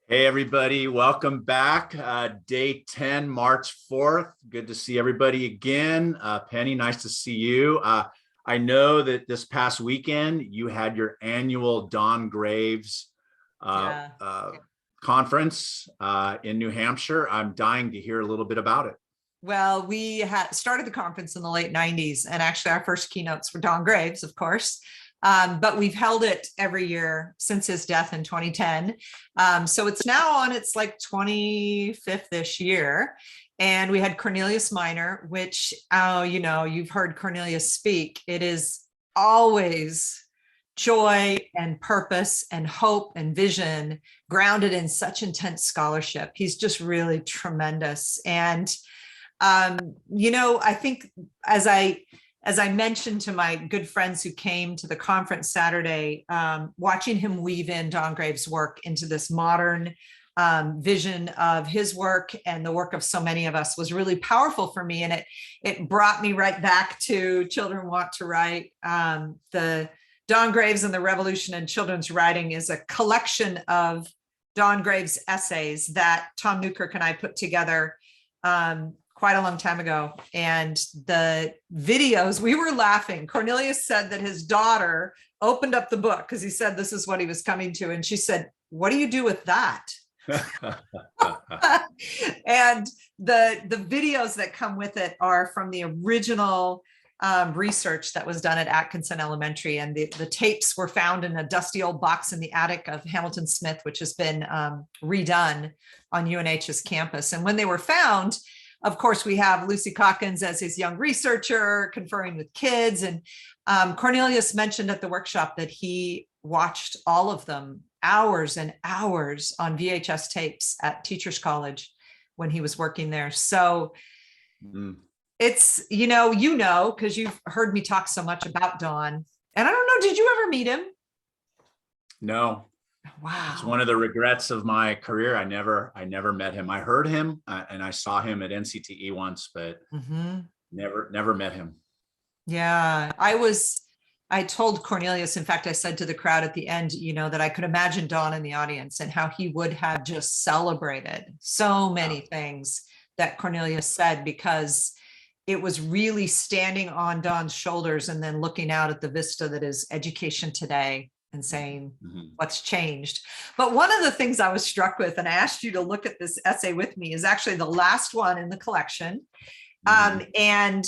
Hey, everybody. Welcome back. Day 10, March 4th. Good to see everybody again. Penny, nice to see you. I know that this past weekend you had your annual Don Graves Yeah. conference in New Hampshire. I'm dying to hear a little bit about it. Well, we had started the conference in the late 90s, and actually our first keynotes were Don Graves, of course. But we've held it every year since his death in 2010. So it's now on its like 25th-ish year. And we had Cornelius Minor, which, you've heard Cornelius speak. It is always joy and purpose and hope and vision grounded in such intense scholarship. He's just really tremendous. And I think as I mentioned to my good friends who came to the conference Saturday, watching him weave in Don Graves' work into this modern vision of his work and the work of so many of us was really powerful for me. And it brought me right back to Children Want to Write. The Don Graves and the Revolution in Children's Writing is a collection of Don Graves' essays that Tom Newkirk and I put together quite a long time ago. And the videos, we were laughing. Cornelius said that his daughter opened up the book because he said this is what he was coming to. And she said, "What do you do with that?" And the videos that come with it are from the original research that was done at Atkinson Elementary. And the tapes were found in a dusty old box in the attic of Hamilton Smith, which has been redone on UNH's campus. And when they were found, of course, we have Lucy Calkins as his young researcher conferring with kids. And Cornelius mentioned at the workshop that he watched all of them hours and hours on VHS tapes at Teachers College when he was working there. So it's, because you've heard me talk so much about Don. And I don't know, did you ever meet him? No. Wow. It's one of the regrets of my career. I never met him. I heard him and I saw him at NCTE once, but never met him. Yeah, I told Cornelius, in fact, I said to the crowd at the end, that I could imagine Don in the audience and how he would have just celebrated so many things that Cornelius said, because it was really standing on Don's shoulders and then looking out at the vista that is education today and saying what's changed. But one of the things I was struck with, and I asked you to look at this essay with me, is actually the last one in the collection. And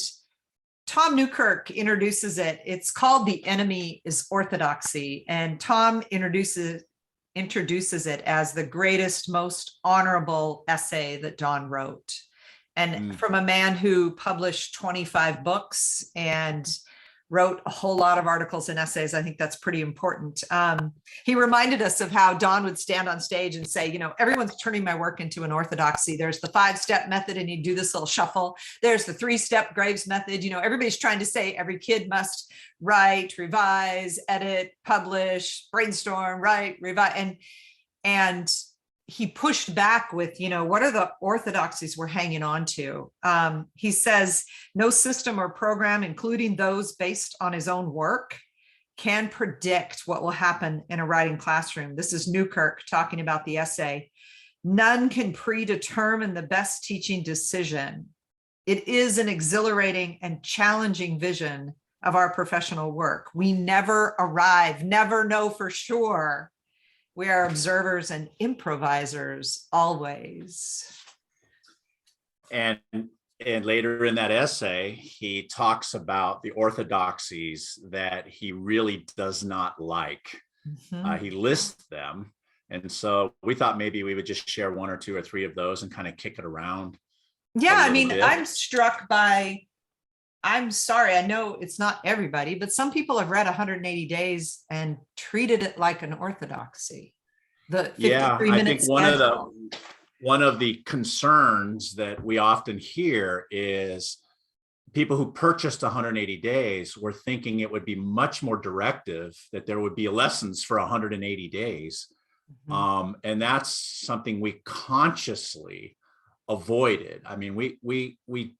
Tom Newkirk introduces it. It's called "The Enemy is Orthodoxy." And Tom introduces it as the greatest, most honorable essay that Don wrote. And from a man who published 25 books and wrote a whole lot of articles and essays, I think that's pretty important. He reminded us of how Don would stand on stage and say, everyone's turning my work into an orthodoxy. There's the 5-step method, and you do this little shuffle. There's the 3-step Graves method. Everybody's trying to say every kid must write, revise, edit, publish, brainstorm, write, revise. And he pushed back with, what are the orthodoxies we're hanging on to? He says, no system or program, including those based on his own work, can predict what will happen in a writing classroom. This is Newkirk talking about the essay. None can predetermine the best teaching decision. It is an exhilarating and challenging vision of our professional work. We never arrive, never know for sure. We are observers and improvisers always. And later in that essay, he talks about the orthodoxies that he really does not like. He lists them. And so we thought maybe we would just share 1 or 2 or 3 of those and kind of kick it around. Yeah, I'm struck by, I'm sorry, I know it's not everybody, but some people have read 180 Days and treated it like an orthodoxy. The 53-minute I think one of the concerns that we often hear is people who purchased 180 Days were thinking it would be much more directive, that there would be lessons for 180 days. And that's something we consciously avoided. I mean, we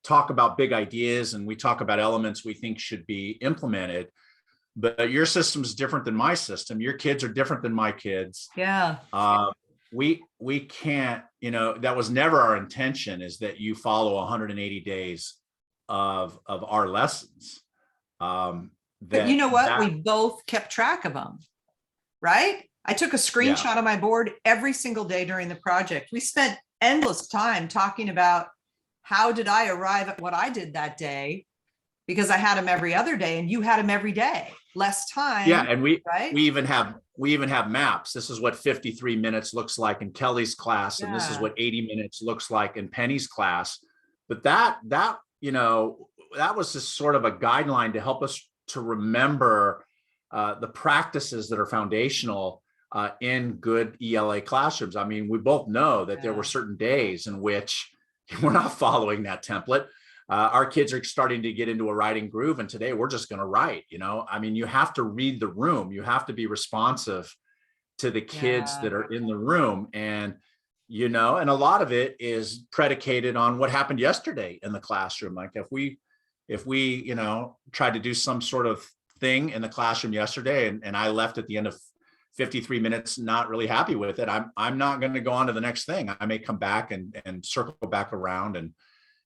talk about big ideas and we talk about elements we think should be implemented, but your system is different than my system. Your kids are different than my kids. Yeah. we can't, that was never our intention, is that you follow 180 days of our lessons. But you know what? That We both kept track of them, right? I took a yeah, screenshot of my board every single day during the project. We spent endless time talking about how did I arrive at what I did that day, because I had them every other day and you had them every day. Less time. yeah, and right? we even have maps. This is what 53 minutes looks like in Kelly's class, and this is Yeah. what 80 minutes looks like in Penny's class. But that that was just sort of a guideline to help us to remember the practices that are foundational in good ELA classrooms. I mean, we both know that there were certain days in which we're not following that template. Our kids are starting to get into a writing groove, and today we're just going to write. I mean, you have to read the room. You have to be responsive to the kids that are in the room, and and a lot of it is predicated on what happened yesterday in the classroom. Like if we tried to do some sort of thing in the classroom yesterday, and I left at the end of 53 minutes not really happy with it, I'm not going to go on to the next thing. I may come back and circle back around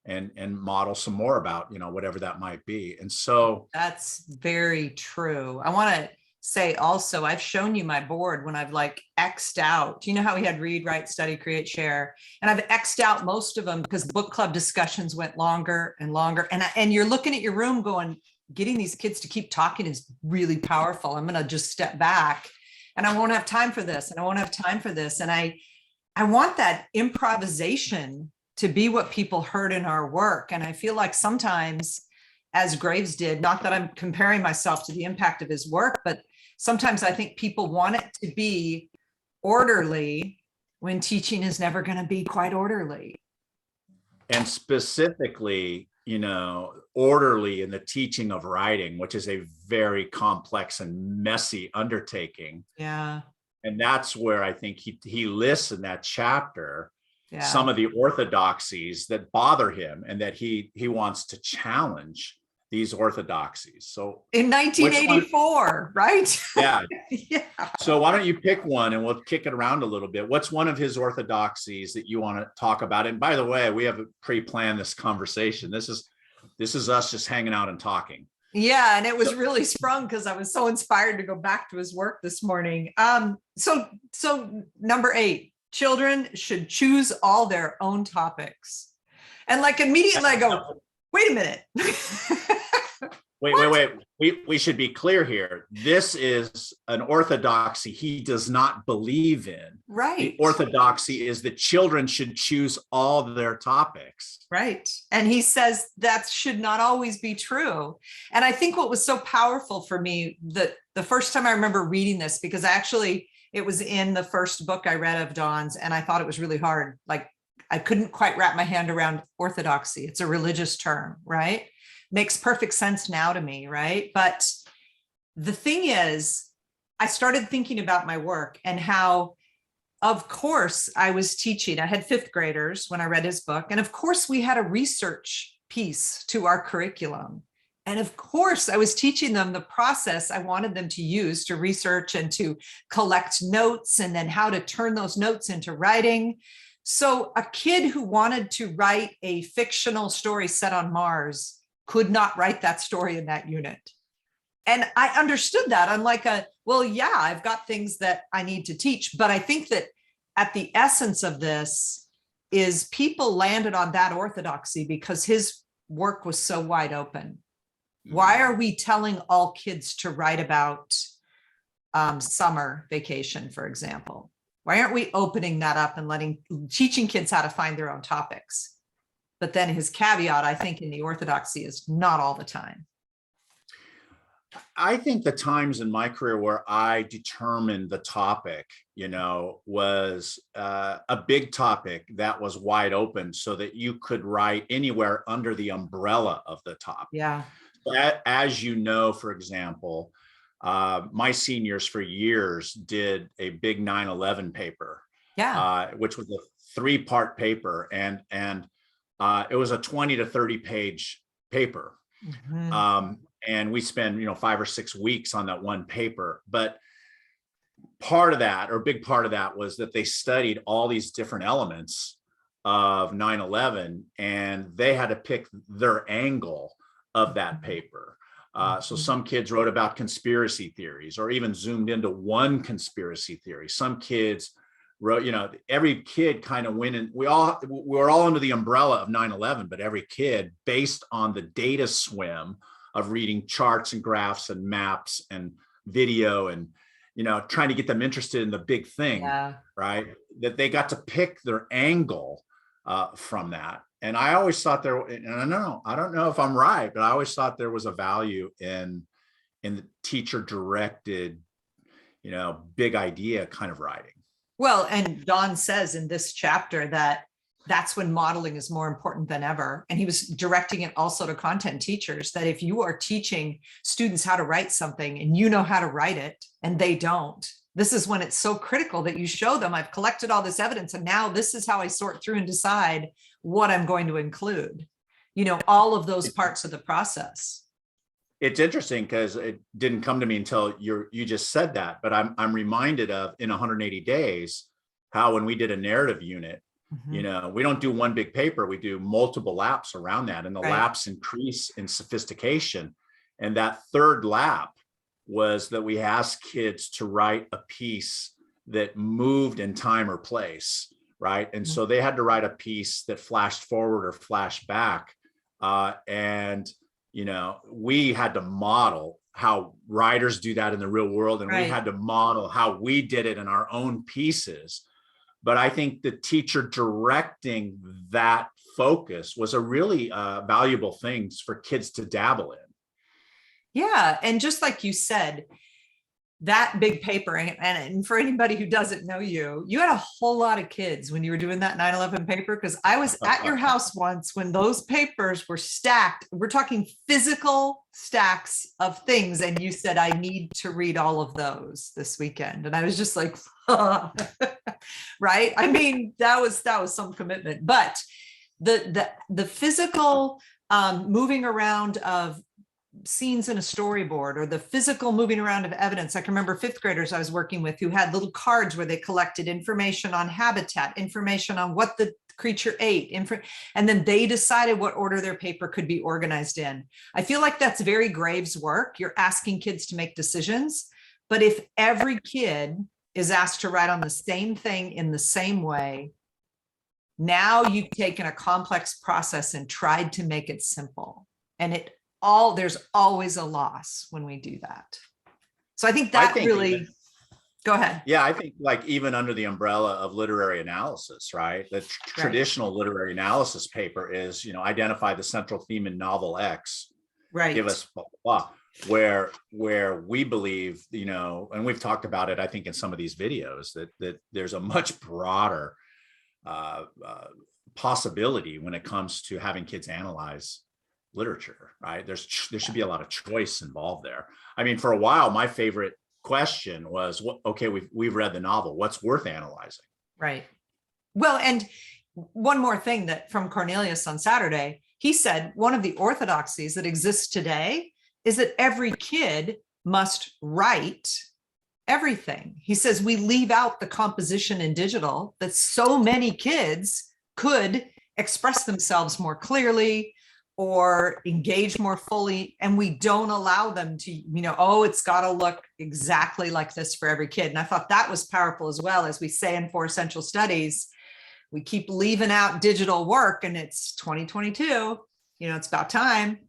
and model some more about whatever that might be. And so that's very true. I want to say also, I've shown you my board when I've like X'd out. You know how we had read, write, study, create, share, and I've X'd out most of them because the book club discussions went longer and longer. And you're looking at your room going, getting these kids to keep talking is really powerful. I'm going to just step back, and I won't have time for this, and I won't have time for this. And I want that improvisation to be what people heard in our work. And I feel like sometimes, as Graves did, not that I'm comparing myself to the impact of his work, but sometimes I think people want it to be orderly when teaching is never going to be quite orderly. And specifically, orderly in the teaching of writing, which is a very complex and messy undertaking. Yeah. And that's where I think he lists in that chapter some of the orthodoxies that bother him, and that he wants to challenge these orthodoxies. So in 1984, right? Yeah. Yeah. So why don't you pick one and we'll kick it around a little bit. What's one of his orthodoxies that you want to talk about? And by the way, we have pre-planned this conversation. This is us just hanging out and talking. Yeah, and it was really sprung because I was so inspired to go back to his work this morning. So number 8, children should choose all their own topics. And like immediately I go, wait a minute. Wait. We should be clear here. This is an orthodoxy he does not believe in. Right. The orthodoxy is that children should choose all their topics. Right. And he says that should not always be true. And I think what was so powerful for me, the first time I remember reading this, because it was in the first book I read of Don's, and I thought it was really hard. Like I couldn't quite wrap my hand around orthodoxy. It's a religious term, right? Makes perfect sense now to me, right? But the thing is, I started thinking about my work and how, of course, I was teaching. I had 5th graders when I read his book. And of course, we had a research piece to our curriculum. And of course, I was teaching them the process I wanted them to use to research and to collect notes, and then how to turn those notes into writing. So a kid who wanted to write a fictional story set on Mars could not write that story in that unit. And I understood that. I'm like, well, yeah, I've got things that I need to teach. But I think that at the essence of this is people landed on that orthodoxy because his work was so wide open. Why are we telling all kids to write about summer vacation, for example? Why aren't we opening that up and teaching kids how to find their own topics? But then his caveat, I think, in the orthodoxy is not all the time. I think the times in my career where I determined the topic, was a big topic that was wide open so that you could write anywhere under the umbrella of the topic. Yeah. As you know, for example, my seniors for years did a big 9/11 paper, which was a 3-part paper, and it was a 20 to 30 page paper. Mm-hmm. And we spend 5 or 6 weeks on that one paper. But part of that, or a big part of that, was that they studied all these different elements of 9/11, and they had to pick their angle of that paper. So some kids wrote about conspiracy theories, or even zoomed into one conspiracy theory. Some kids wrote, every kid kind of went in. We were all under the umbrella of 9/11, but every kid, based on the data swim of reading charts and graphs and maps and video, and trying to get them interested in the big thing, Yeah. right? That they got to pick their angle from that. And I always thought and I don't know if I'm right, but I always thought there was a value in the teacher directed, big idea kind of writing. Well, and Don says in this chapter that that's when modeling is more important than ever. And he was directing it also to content teachers, that if you are teaching students how to write something and you know how to write it and they don't, this is when it's so critical that you show them, I've collected all this evidence and now this is how I sort through and decide what I'm going to include, all of those parts of the process. It's interesting because it didn't come to me until you just said that, but I'm reminded of in 180 days, how when we did a narrative unit, we don't do one big paper, we do multiple laps around that, and the laps increase in sophistication. And that third lap was that we asked kids to write a piece that moved in time or place, right? And so they had to write a piece that flashed forward or flashed back. And we had to model how writers do that in the real world. And we had to model how we did it in our own pieces. But I think the teacher directing that focus was a really valuable thing for kids to dabble in. Yeah. And just like you said, that big paper, and for anybody who doesn't know you had a whole lot of kids when you were doing that 9/11 paper, because I was at your house once when those papers were stacked. We're talking physical stacks of things. And you said, I need to read all of those this weekend. And I was just like, right. I mean, that was some commitment, but the physical moving around of scenes in a storyboard, or the physical moving around of evidence. I can remember fifth graders I was working with who had little cards where they collected information on habitat, information on what the creature ate, and then they decided what order their paper could be organized in. I feel like that's very Graves work. You're asking kids to make decisions, but if every kid is asked to write on the same thing in the same way, now you've taken a complex process and tried to make it simple. And there's always a loss when we do that. So I think really, go ahead. Yeah, I think like even under the umbrella of literary analysis, right? The traditional literary analysis paper is, identify the central theme in novel X. Right. Give us blah, blah, blah. Where we believe, and we've talked about it, I think, in some of these videos, that there's a much broader possibility when it comes to having kids analyze literature, right? There should be a lot of choice involved there. I mean, for a while, my favorite question was, we've read the novel, what's worth analyzing? Right. Well, and one more thing that from Cornelius on Saturday, he said one of the orthodoxies that exists today is that every kid must write everything. He says we leave out the composition in digital, that so many kids could express themselves more clearly or engage more fully, and we don't allow them to, it's got to look exactly like this for every kid. And I thought that was powerful as well. As we say in 4 Essential Studies, we keep leaving out digital work, and it's 2022, it's about time.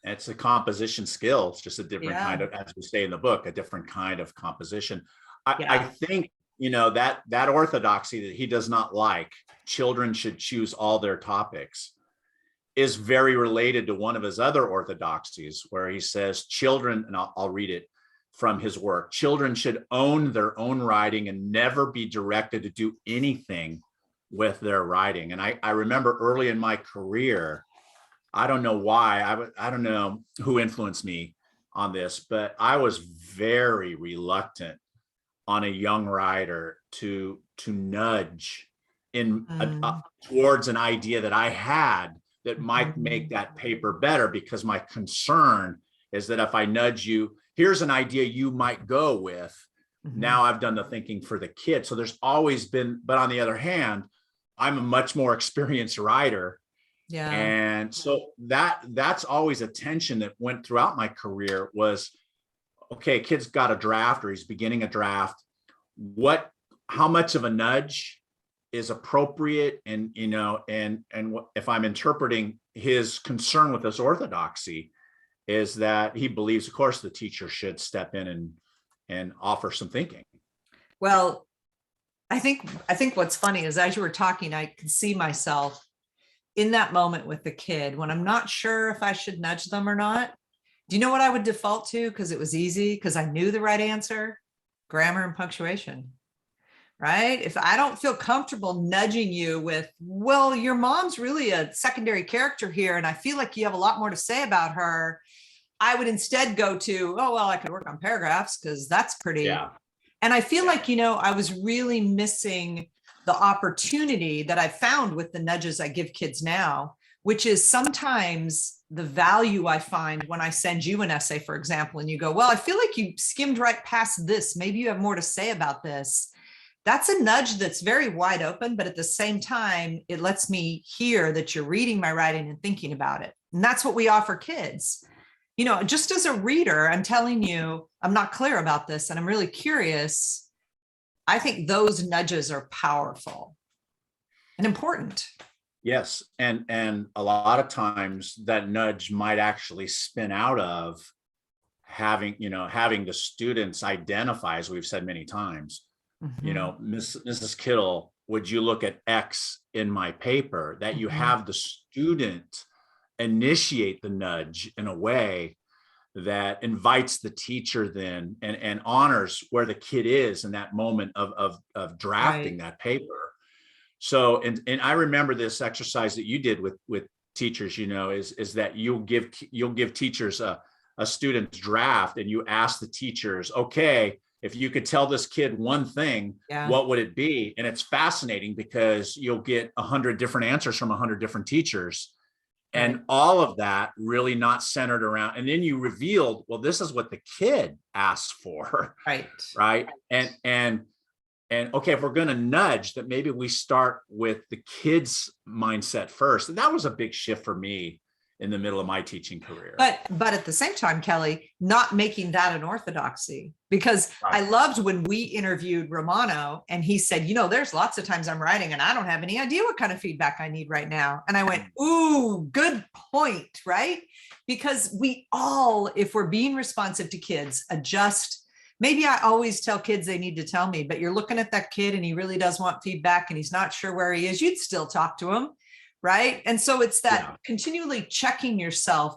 It's a composition skill. It's just a different kind of, as we say in the book, a different kind of composition. I think, that orthodoxy that he does not like, children should choose all their topics, is very related to one of his other orthodoxies, where he says children, and I'll read it from his work, children should own their own writing and never be directed to do anything with their writing. And I remember early in my career, I don't know why, I don't know who influenced me on this, but I was very reluctant on a young writer to nudge in towards an idea that I had that might make that paper better, because my concern is that if I nudge you, here's an idea you might go with, Mhm. Now I've done the thinking for the kid. So there's always been, but on the other hand, I'm a much more experienced writer. Yeah. And so that's always a tension that went throughout my career was, okay, kid's got a draft or he's beginning a draft. How much of a nudge is appropriate? And, if I'm interpreting his concern with this orthodoxy is that he believes, of course, the teacher should step in and offer some thinking. Well, I think what's funny is as you were talking, I could see myself in that moment with the kid when I'm not sure if I should nudge them or not. Do you know what I would default to? Because it was easy, because I knew the right answer: grammar and punctuation. Right? If I don't feel comfortable nudging you with, well, your mom's really a secondary character here, and I feel like you have a lot more to say about her, I would instead go to, oh, well, I could work on paragraphs because that's pretty. Yeah. And I feel Yeah. like, I was really missing the opportunity that I found with the nudges I give kids now, which is sometimes the value I find when I send you an essay, for example, and you go, well, I feel like you skimmed right past this. Maybe you have more to say about this. That's a nudge that's very wide open, but at the same time, it lets me hear that you're reading my writing and thinking about it. And that's what we offer kids. Just as a reader, I'm telling you, I'm not clear about this and I'm really curious. I think those nudges are powerful and important. Yes. And a lot of times that nudge might actually spin out of having the students identify, as we've said many times, Mhm. Mrs. Kittle, would you look at X in my paper? That you Mhm. have the student initiate the nudge in a way that invites the teacher then and honors where the kid is in that moment of drafting Right. that paper. So, and I remember this exercise that you did with teachers, is that you'll give teachers a student's draft and you ask the teachers, okay, if you could tell this kid one thing, Yeah. what would it be? And it's fascinating because you'll get 100 different answers from 100 different teachers. Right. And all of that really not centered around. And then you revealed, well, this is what the kid asked for. Right. Right. And okay, if we're going to nudge, that maybe we start with the kids' mindset first. And that was a big shift for me in the middle of my teaching career. But at the same time, Kelly, not making that an orthodoxy, because I Right. loved when we interviewed Romano and he said, there's lots of times I'm writing and I don't have any idea what kind of feedback I need right now. And I went, ooh, good point, right? Because we all, if we're being responsive to kids, adjust. Maybe I always tell kids they need to tell me, but you're looking at that kid and he really does want feedback and he's not sure where he is. You'd still talk to him. Right. And so it's that Yeah. continually checking yourself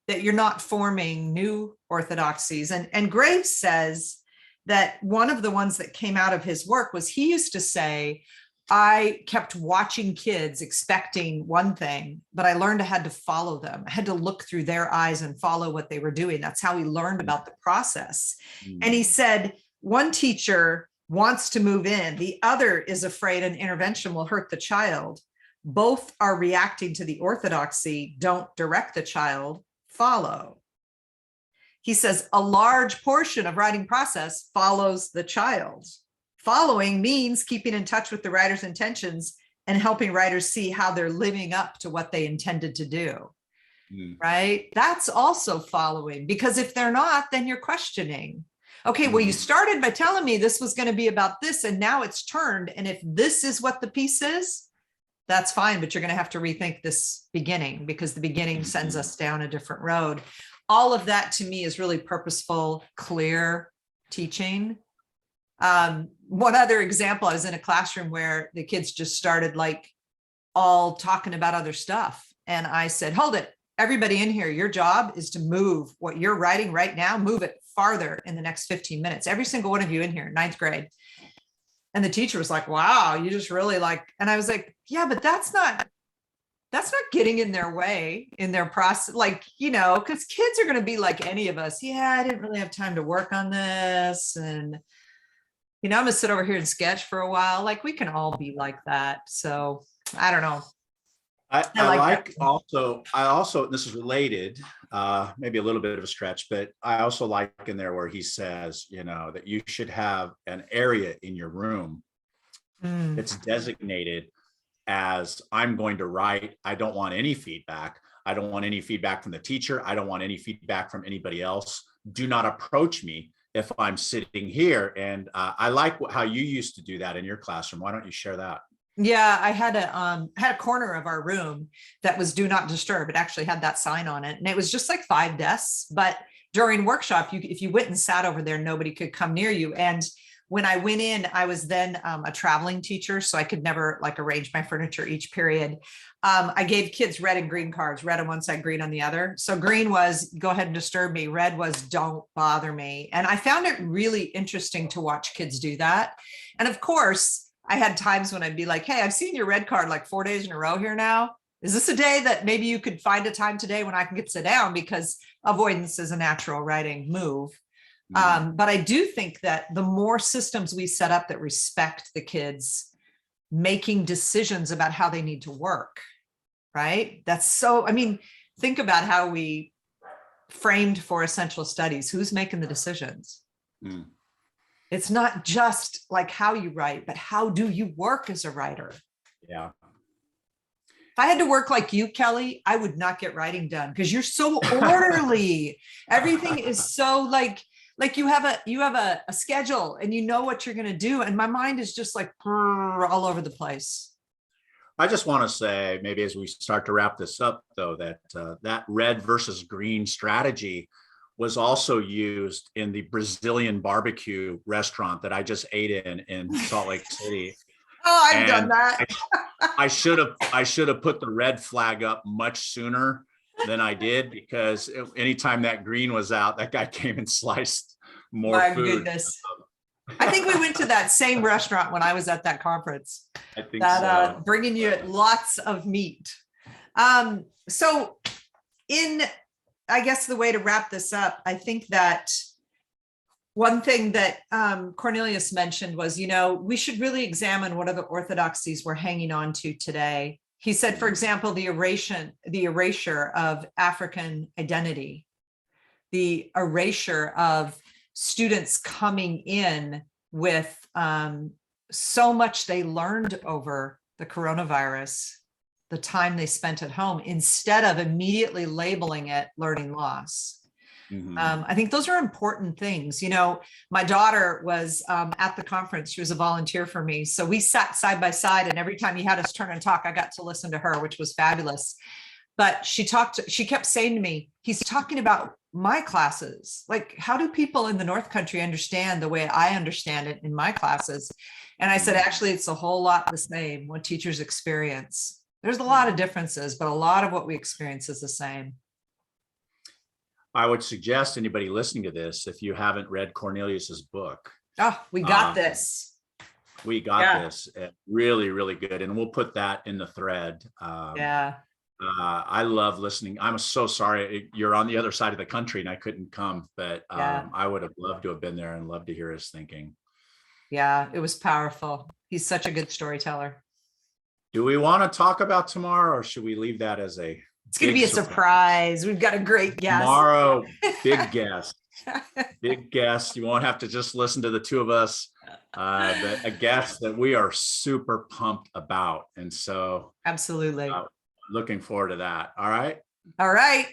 that you're not forming new orthodoxies. And Graves says that one of the ones that came out of his work was he used to say, I kept watching kids expecting one thing, but I learned I had to follow them. I had to look through their eyes and follow what they were doing. That's how he learned about the process. And he said, one teacher wants to move in, the other is afraid an intervention will hurt the child. Both are reacting to the orthodoxy, don't direct the child, follow. He says a large portion of writing process follows the child. Following means keeping in touch with the writer's intentions and helping writers see how they're living up to what they intended to do. Right? That's also following, because if they're not, then you're questioning. Okay, well, you started by telling me this was going to be about this, and now it's turned. And if this is what the piece is, that's fine, but you're going to have to rethink this beginning, because the beginning sends us down a different road. All of that to me is really purposeful, clear teaching. One other example, I was in a classroom where the kids just started all talking about other stuff. And I said, hold it, everybody in here, your job is to move what you're writing right now, move it farther in the next 15 minutes. Every single one of you in here, 9th grade. And the teacher was like, wow, you just really and I was like, yeah, but that's not getting in their way, in their process, because kids are going to be like any of us. Yeah, I didn't really have time to work on this. And, I'm going to sit over here and sketch for a while. We can all be like that. So I don't know. I like that. I also, this is related, maybe a little bit of a stretch, but I also like in there where he says, that you should have an area in your room Mm, that's designated as I'm going to write. I don't want any feedback. I don't want any feedback from the teacher. I don't want any feedback from anybody else. Do not approach me if I'm sitting here. And I like how you used to do that in your classroom. Why don't you share that? yeah, I had a corner of our room that was do not disturb. It actually had that sign on it, and it was just like 5 desks. But during workshop, if you went and sat over there, nobody could come near you. And when I went in, I was then a traveling teacher, so I could never like arrange my furniture each period. I gave kids red and green cards, red on one side, green on the other. So green was go ahead and disturb me. Red was don't bother me. And I found it really interesting to watch kids do that. And of course, I had times when I'd be like, hey, I've seen your red card like 4 days in a row here now. Is this a day that maybe you could find a time today when I can get to sit down, because avoidance is a natural writing move. But I do think that the more systems we set up that respect the kids making decisions about how they need to work, right? I mean, think about how we framed for essential studies. Who's making the decisions? Mm. It's not just like how you write, but how do you work as a writer? Yeah. If I had to work like you, Kelly, I would not get writing done because you're so orderly. Everything is so like you have a schedule and you know what you're going to do. And my mind is just like all over the place. I just want to say, maybe as we start to wrap this up, though, that that red versus green strategy was also used in the Brazilian barbecue restaurant that I just ate in Salt Lake City. Oh, I've done that. I should have put the red flag up much sooner than I did, because anytime that green was out, that guy came and sliced more My food. Goodness. I think we went to that same restaurant when I was at that conference. I think that so. Bringing you lots of meat. So I guess the way to wrap this up, I think that one thing that Cornelius mentioned was, we should really examine what are the orthodoxies we're hanging on to today. He said, for example, the erasure of African identity, the erasure of students coming in with so much they learned over the coronavirus, the time they spent at home, instead of immediately labeling it learning loss. I think those are important things. My daughter was at the conference. She was a volunteer for me. So we sat side by side, and every time he had us turn and talk, I got to listen to her, which was fabulous. But she kept saying to me, he's talking about my classes. Like, how do people in the North Country understand the way I understand it in my classes? And I said, actually, it's a whole lot the same what teachers experience. There's a lot of differences, but a lot of what we experience is the same. I would suggest anybody listening to this, if you haven't read Cornelius's book. Oh, we got this. We got this. Really, really good. And we'll put that in the thread. I love listening. I'm so sorry you're on the other side of the country and I couldn't come, but I would have loved to have been there and loved to hear his thinking. Yeah, it was powerful. He's such a good storyteller. Do we want to talk about tomorrow, or should we leave that as a It's going to be a surprise. We've got a great guest. Tomorrow, big guest. Big guest. You won't have to just listen to the two of us, but a guest that we are super pumped about. And so absolutely looking forward to that. All right. All right.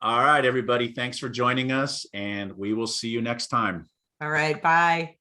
All right, everybody. Thanks for joining us, and we will see you next time. All right. Bye.